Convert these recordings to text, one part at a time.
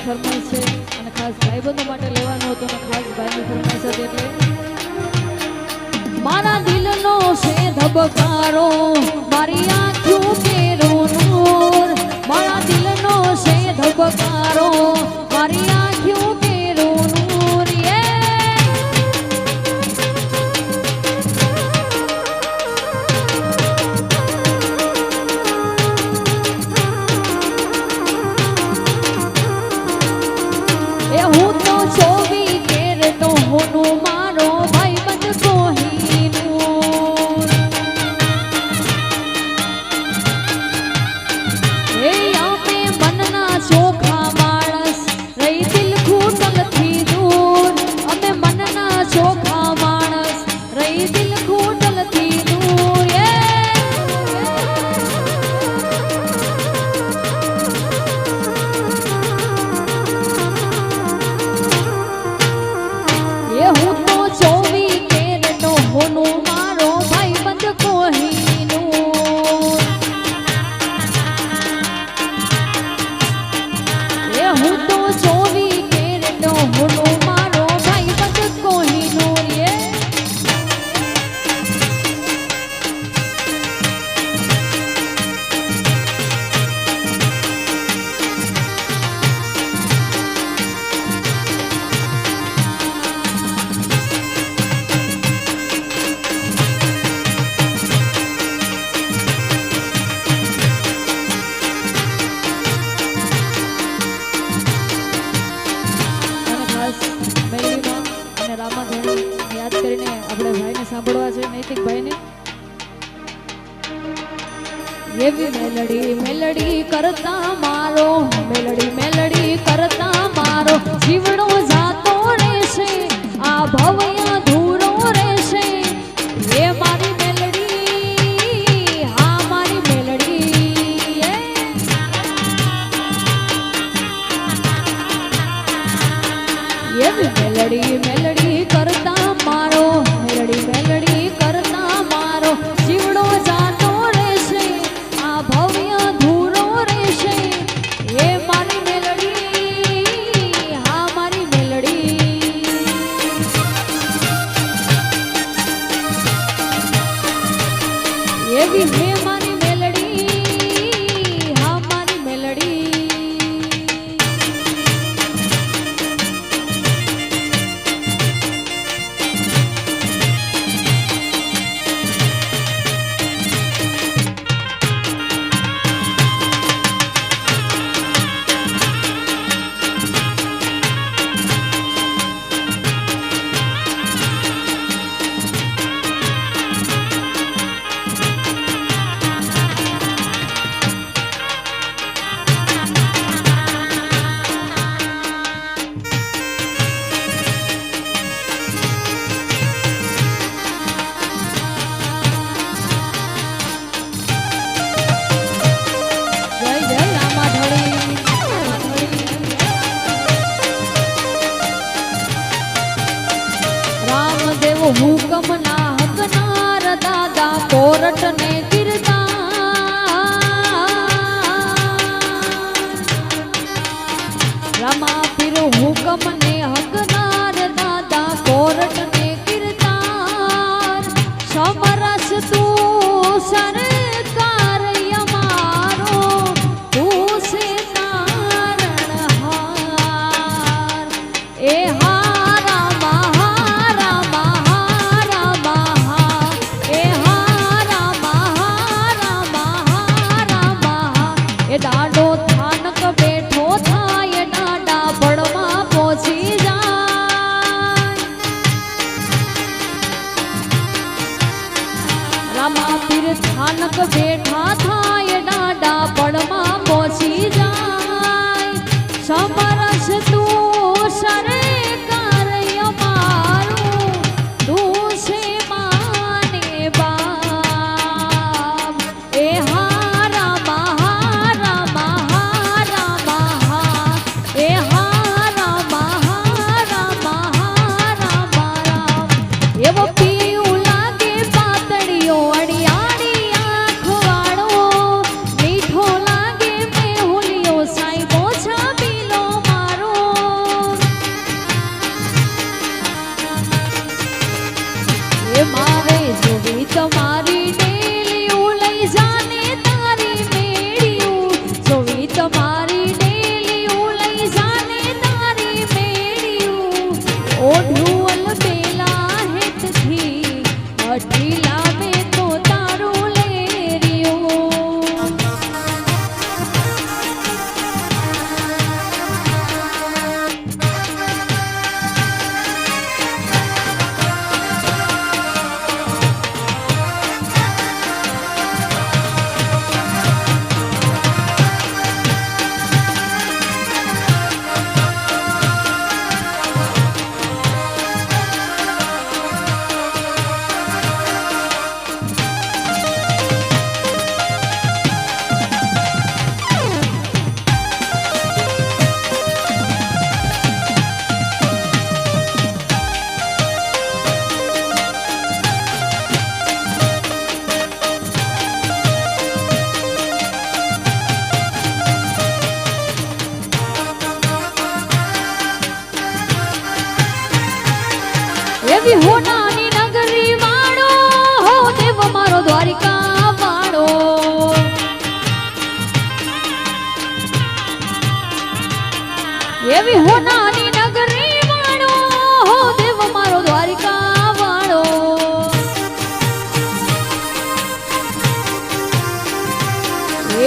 ફરમાઈશ છે અને ખાસ ભાઈબંધો માટે લેવાનો હતો અને ખાસ ભાઈની ફરમાઈશ હતી એટલે મારા દિલનો છે ધબકારો મારી આંખો કેરો નૂર મારા દિલનો છે ધબકારો મારી આંખો કેરો નૂર એ હું તો 24 કેરેટનો હોનું મારો ભાઈ બંધ કોહિનૂર એ આપે મનના ચોખા માણસ રહી દિલ ખૂટલથી દૂર અમે મનના ચોખા માણસ રહી દિલ ખૂટલથી દૂર એ હું તો 24 કેરેટનો હોનું મારો ભાઈ બંધ કોહિનૂર એ હું તો 24 કેરેટનો હોનું મારો ભાઈ બંધ કોહિનૂર યાદ કરીને આપણે ભાઈને સાંભળવા છે નૈતિક ભાઈને એવી મેલડી મેલડી કરતા મારો મેલડી કરતા મારો જીવડો જાતો રહેશે આ ભવયા ધૂરો રહેશે એ મારી મેલડી હા મારી મેલડી એવી મેલડી કરતા મારો મેલડી કરતા મારો જીવડો જાતો રહેશે આ ભવ્ય ધૂરો રહેશે એ મારી મેલડી હા મારી મેલડી એવી હે મારી મેલડી હા મારી મેલડી હુકમ ના હકનાર દાદા કોરટ ને રામા પીર હુકમ ને હકનાર દાદા કોરટ ને કીર્તાર સમરસ તું સરકાર અમારો તું છે તારણહાર એ ડાડો થાનક બેઠો થાય ડાડા પડમાં પહોંચી જાય રામા પીર થાનક બેઠા થાય ડાડા પડમાં પહોંચી જાય સમરસ તું સરકાર અમારું તું છે માને બાપ એ મીઠો લાગે મેહુલિયો સાઈ બોછા પીલો એવી હોનાની નગરી વાળો હો દેવ મારો દ્વારિકા વાળો એવી હોનાની નગરી વાળો હો દેવ મારો દ્વારિકા વાળો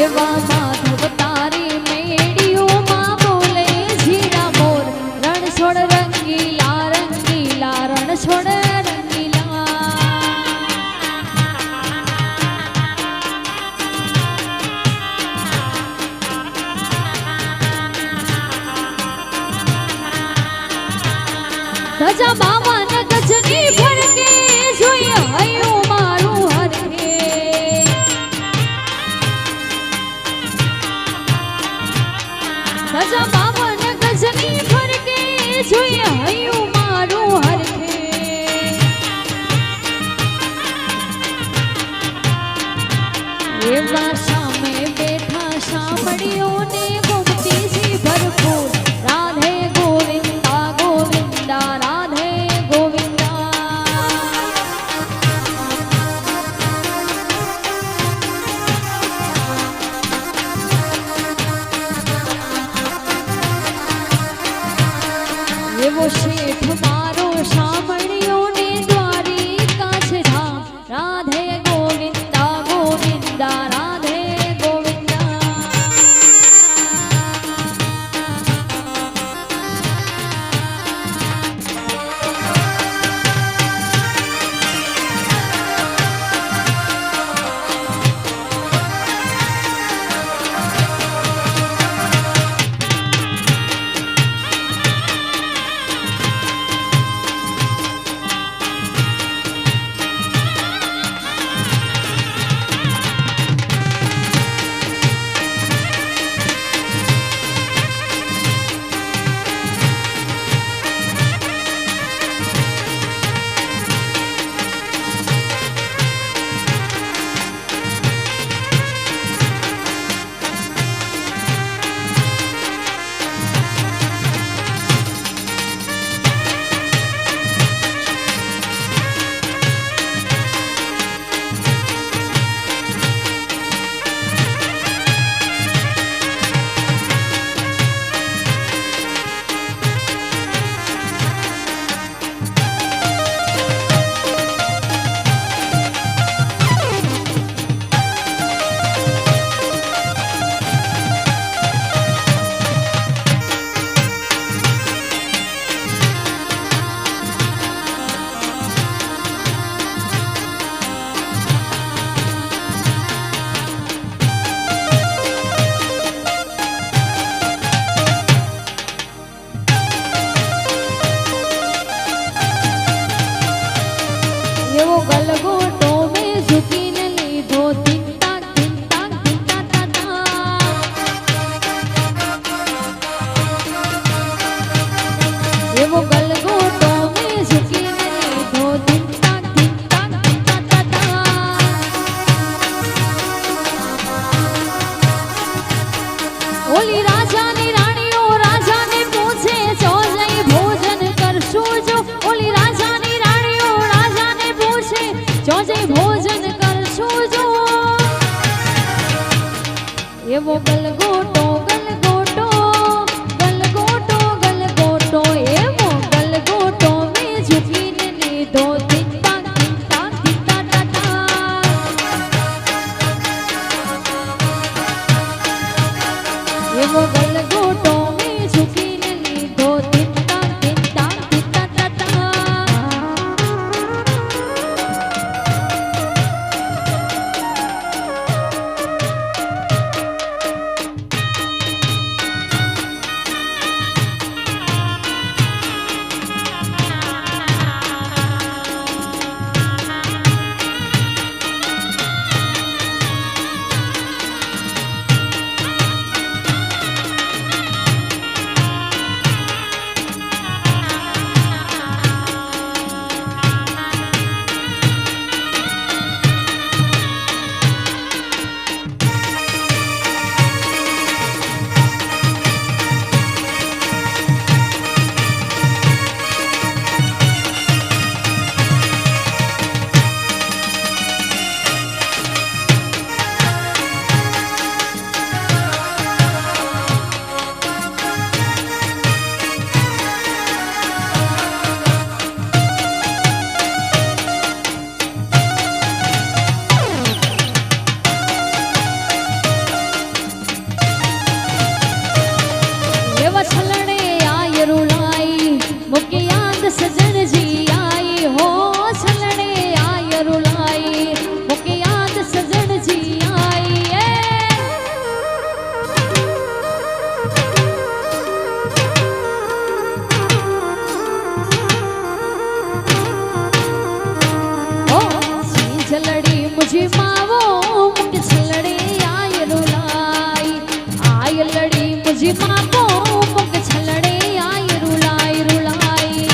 એવા માધવ તારી મેડીઓમાં બોલે ઝીણા મોર રણછોડ રંગીલા રંગીલા રણછોડ રંગીલા ધજા બાવન ગજની ફરકે જોઈએ હૈયું મારું હરકે ધજા બાવન ગજની ફરકે જોઈએ હૈયું મારું હરકે એવા સામે બેઠા સાંભળીઓને ગુમતી સી ભરપૂર રાધે ગોવિંદા ગોવિંદા રાધે ગોવિંદા એવો શેઠ મારો સાંભળીઓને દ્વારિકા છે ધામ રાધે ગોવિંદા ગોવિંદા રાધે ગોવિંદા એવો ગલગોટો મેં ઝૂકીને લીધો તીન તાક તા તા એવો ગલગોટો મેં ઝૂકીને લીધો તીન તાક તા ઓલી રાજાની રાણીઓ રાજાને પૂછે જો જઈ ભોજન કરશું જો ઓલી રાજાની રાણીઓ રાજાને પૂછે જો જઈ ભોજન કરશું જો એવો ગલગોટો ગલગોટો ગલગોટો ગલગોટો એવો ગલગોટો મેં ઝૂકીને લીધો તીન તાક તા એવો ગલગોટો મેં ઝૂકીને લીધો તીન તાક તા आय रुलाई मुके याद सजन जी आई हो छलड़े आय रुलाई मुके याद सजन जी आई छलड़ी मुझे मावो मुके छलड़े आय रुलाई आय लड़ी मुझे मावो मुके छलड़े आय रुलाई रुलाई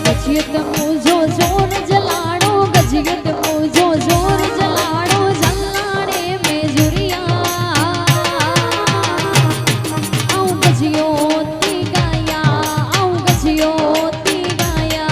गजियत मुझो जोर जलाड़ो गजियत मुझो जोर जलाड़ो जलाड़े में जुरिया आऊं गजियो ती गाया आऊं गजियो ती गाया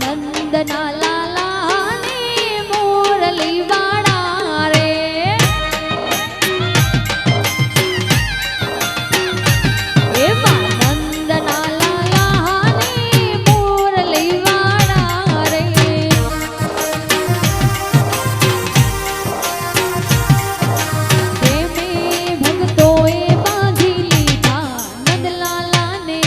नंदना लाला ने मोरली वाड़ा रे नंदना लाला ने मोरली वाड़ा रे प्रेमे भगतोए बांधी लीधा नंद लाला ने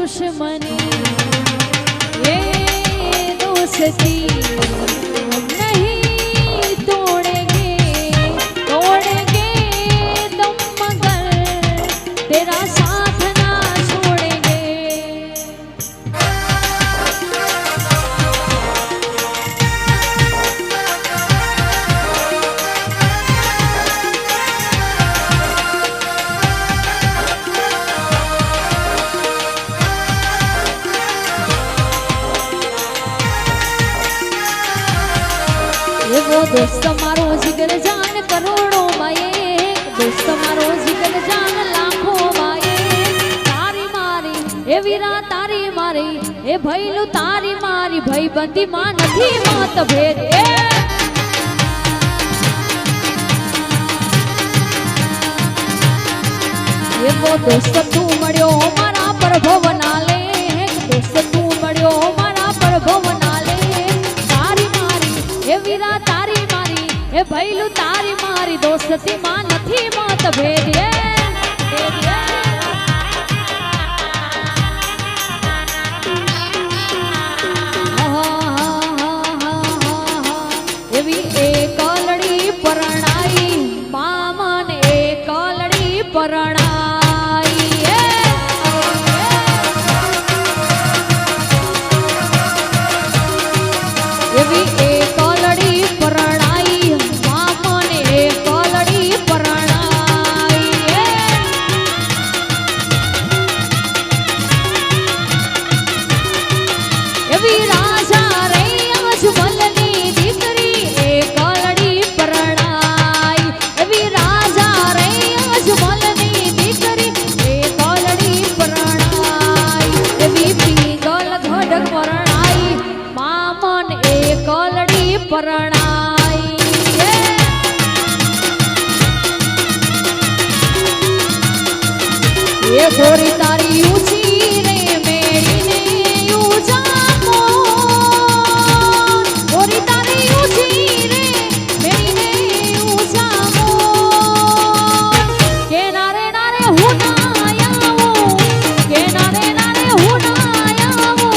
दुश्मनी ये दोस्ती नहीं तोड़ेंगे तोड़ेंगे तुम मगर तेरा साथ ना छोड़ेंगे। ये वो दोस्त मारो जिगर जान करोड़ों माये दोस्त मारो जिगर जान लाखों माये तारी मारी ए वीरा तारी मारी ए भैलू तारी मारी भाई बंदी मां नथी मत भेद ये वो दोस्त तू मळ्यो मारा प्रभु नाले दोस्त तू मळ्यो मारा प्रभु नाले तारी मारी ए वीरा तारी मारी ए भैलू तारी मारी दोस्ती मां नथी मत भेद एवी एक लड़ी परणाई मामन एक लड़ी परणाई एवी एक लड़ी परणाई मामन एक लड़ी परणाई एवी राजा रे अजमलनी दीकरी एक लड़ी परणाई एवी राजा रे अजमलनी दीकरी एक लड़ी परणाई एवी पीगल घडक परणाई मामन एक लड़ी परणाई ये गोरी तारी ऊंची रे मेरी ने ऊंचा मोर गोरी तारी ऊंची रे मेरी ने ऊंचा मोर के नारे नारे हूँ ना आयावो के नारे नारे हूँ ना आयावो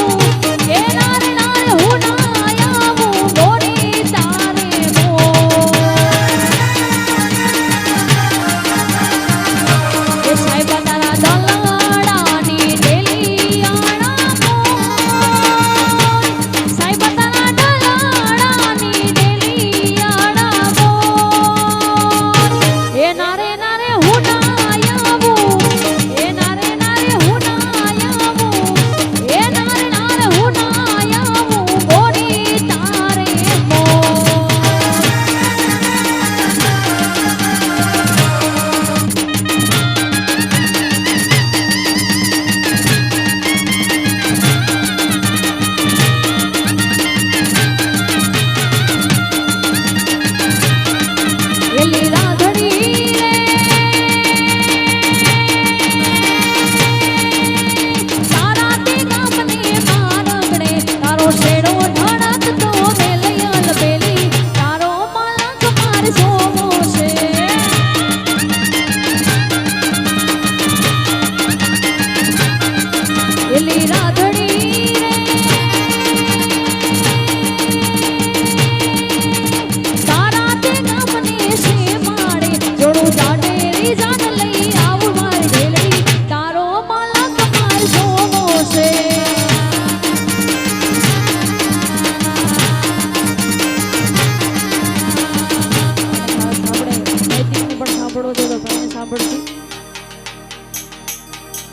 के नारे नारे हूँ ना आयावो गोरी तारे मोर ये साहिब तारा दलाडानी डेली आना मोर साहिब तारा दलाडानी डेली आना मोर ए नारे नारे हूँ ना आयावो ए नारे नारे हूँ ना आयावो ए नारे नारे हूँ ना आयावो गोरी तारे मोर એલી રાધડી રે તારા તે ગામને મારગડે તારો છે